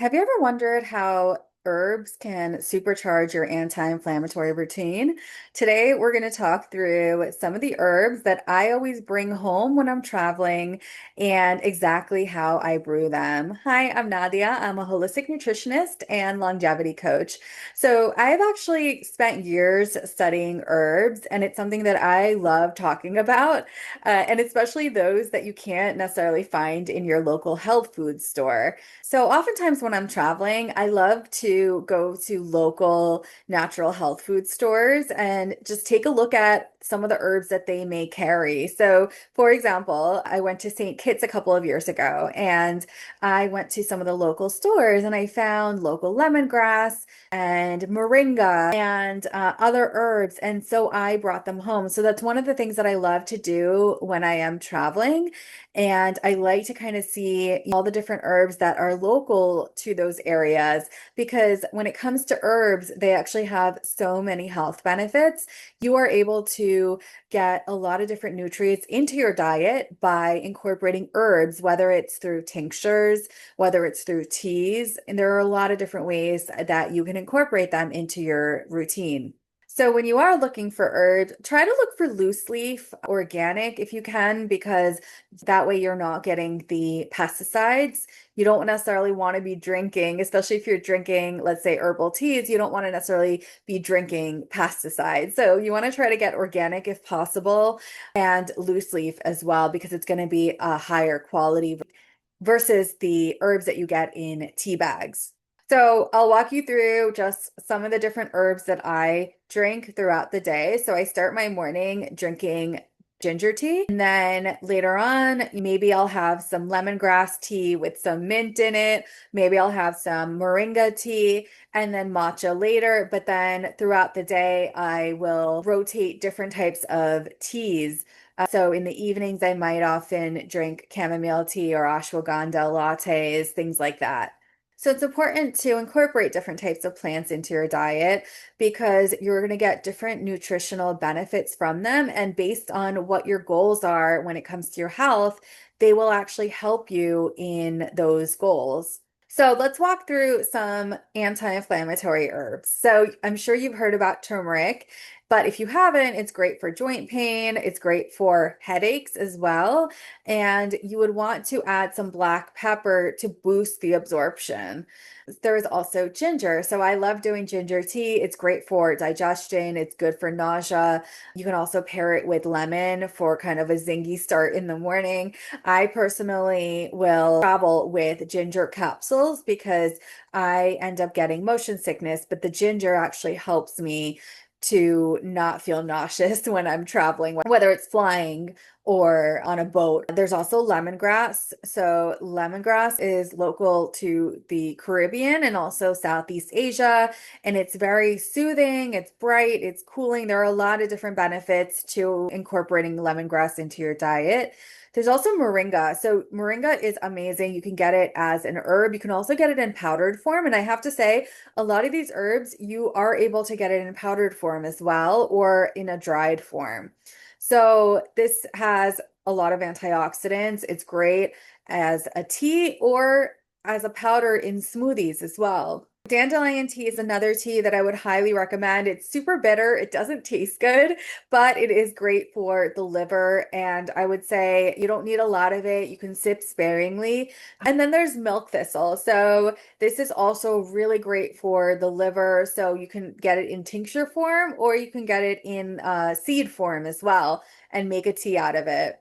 Have you ever wondered how herbs can supercharge your anti-inflammatory routine? Today, we're going to talk through some of the herbs that I always bring home when I'm traveling and exactly how I brew them. Hi, I'm Nadia. I'm a holistic nutritionist and longevity coach. So, I've actually spent years studying herbs, and it's something that I love talking about, and especially those that you can't necessarily find in your local health food store. So oftentimes when I'm traveling, I love to go to local natural health food stores and just take a look at some of the herbs that they may carry. So, for example, I went to St. Kitts a couple of years ago and I went to some of the local stores and I found local lemongrass and moringa and other herbs. And so I brought them home. So that's one of the things that I love to do when I am traveling. And I like to kind of see all the different herbs that are local to those areas because when it comes to herbs, they actually have so many health benefits. You are able to get a lot of different nutrients into your diet by incorporating herbs, whether it's through tinctures, whether it's through teas, and there are a lot of different ways that you can incorporate them into your routine. So when you are looking for herbs, try to look for loose leaf organic if you can, because that way you're not getting the pesticides. You don't necessarily want to be drinking, especially if you're drinking, let's say, herbal teas, you don't want to necessarily be drinking pesticides. So you want to try to get organic if possible and loose leaf as well, because it's going to be a higher quality versus the herbs that you get in tea bags. So I'll walk you through just some of the different herbs that I drink throughout the day. So I start my morning drinking ginger tea, and then later on, maybe I'll have some lemongrass tea with some mint in it. Maybe I'll have some moringa tea and then matcha later. But then throughout the day, I will rotate different types of teas. So in the evenings, I might often drink chamomile tea or ashwagandha lattes, things like that. So it's important to incorporate different types of plants into your diet because you're going to get different nutritional benefits from them. And based on what your goals are when it comes to your health, they will actually help you in those goals. So let's walk through some anti-inflammatory herbs. So I'm sure you've heard about turmeric, but if you haven't, it's great for joint pain. It's great for headaches as well. And you would want to add some black pepper to boost the absorption. There is also ginger. So I love doing ginger tea. It's great for digestion. It's good for nausea. You can also pair it with lemon for kind of a zingy start in the morning. I personally will travel with ginger capsules because I end up getting motion sickness, but the ginger actually helps me to not feel nauseous when I'm traveling, whether it's flying or on a boat. There's also lemongrass. So, lemongrass is local to the Caribbean and also Southeast Asia, and it's very soothing, it's bright, it's cooling. There are a lot of different benefits to incorporating lemongrass into your diet. There's also moringa. So, moringa is amazing. You can get it as an herb. You can also get it in powdered form. And I have to say, a lot of these herbs, you are able to get it in powdered form as well, or in a dried form. So this has a lot of antioxidants. It's great as a tea or as a powder in smoothies as well. Dandelion tea is another tea that I would highly recommend. It's super bitter. It doesn't taste good, but it is great for the liver. And I would say you don't need a lot of it. You can sip sparingly. And then there's milk thistle. So this is also really great for the liver. So you can get it in tincture form or you can get it in seed form as well and make a tea out of it.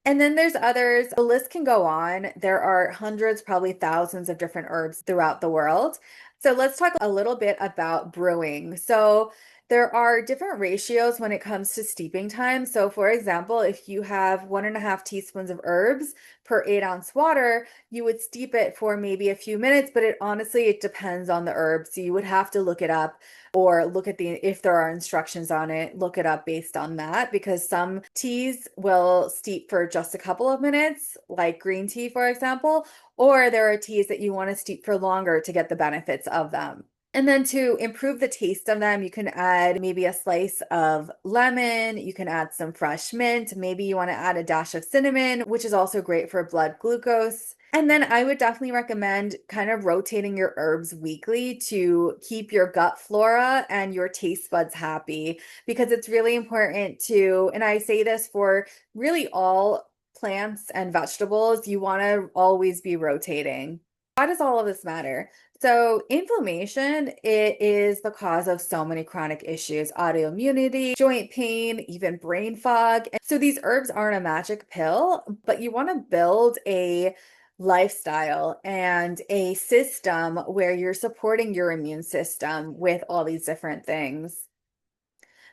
And then there's others. The list can go on. There are hundreds, probably thousands of different herbs throughout the world. So let's talk a little bit about brewing. So there are different ratios when it comes to steeping time. So for example, if you have 1.5 teaspoons of herbs per 8 ounce water, you would steep it for maybe a few minutes, but it honestly, it depends on the herb. So you would have to look it up or look at the if there are instructions on it, look it up based on that because some teas will steep for just a couple of minutes, like green tea, for example, or there are teas that you want to steep for longer to get the benefits of them. And then to improve the taste of them, you can add maybe a slice of lemon, you can add some fresh mint, maybe you want to add a dash of cinnamon, which is also great for blood glucose. And then I would definitely recommend kind of rotating your herbs weekly to keep your gut flora and your taste buds happy because it's really important to, and I say this for really all plants and vegetables, you want to always be rotating. Why does all of this matter? So, inflammation, it is the cause of so many chronic issues, autoimmunity, joint pain, even brain fog. And so, these herbs aren't a magic pill, but you want to build a lifestyle and a system where you're supporting your immune system with all these different things.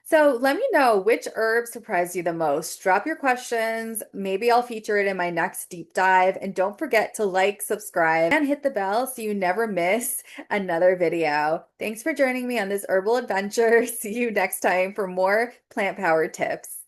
So let me know which herb surprised you the most. Drop your questions. Maybe I'll feature it in my next deep dive. And don't forget to like, subscribe, and hit the bell so you never miss another video. Thanks for joining me on this herbal adventure. See you next time for more plant power tips.